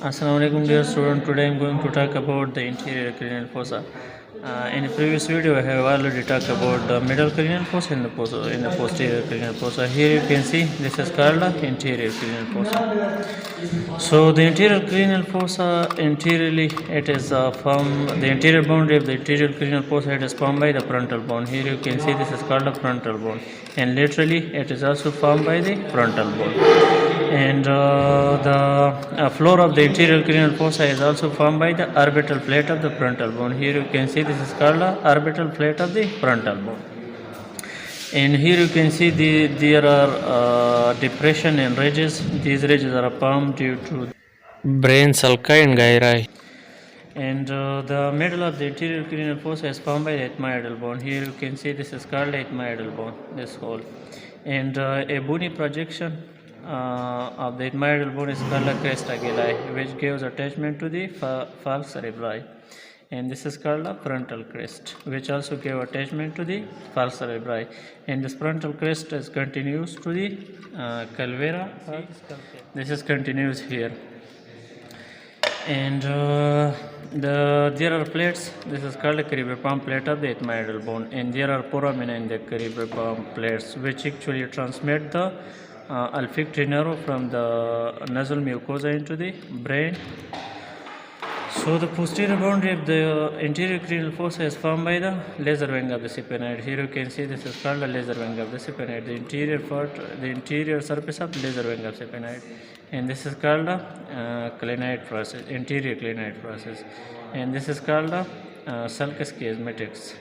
Assalamualaikum dear student. Today I am going to talk about the anterior cranial fossa. In the previous video I have already talked about the middle cranial fossa and the posterior cranial fossa. Here you can see this is called the anterior cranial fossa. So the anterior cranial fossa, anteriorly it is formed, the anterior boundary of the anterior cranial fossa it is formed by the frontal bone. Here you can see this is called the frontal bone, and laterally it is also formed by the frontal bone. And the floor of the anterior cranial fossa is also formed by the orbital plate of the frontal bone. Here you can see this is called the orbital plate of the frontal bone. And here you can see there are depression and ridges. These ridges are formed due to brain sulci and gyri. And the middle of the anterior cranial fossa is formed by the ethmoidal bone. Here you can see this is called the ethmoidal bone, this hole. And a bony projection of the ethmoidal bone is called a cresta agilis, which gives attachment to the falx cerebri. And this is called a frontal crest, which also gave attachment to the falx cerebri. And this frontal crest is continuous to the calvera. This is continuous here. And there are plates. This is called a cerebrospinal plate of the ethmoidal bone, and there are foramina in the cerebrospinal plates, which actually transmit the olfactory nerve from the nasal mucosa into the brain. So the posterior boundary of the anterior cranial fossa is formed by the laser wing of the supinoid. Here you can see this is called the laser wing of the supinoid, the interior surface of the laser wing of supinoid, and this is called the clinoid process, anterior clinoid process, and this is called the sulcus chiasmaticus.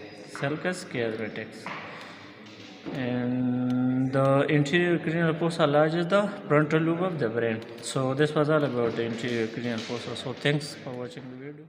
And the interior cranial fossa enlarges the frontal lobe of the brain. So this was all about the anterior cranial fossa. So thanks for watching the video.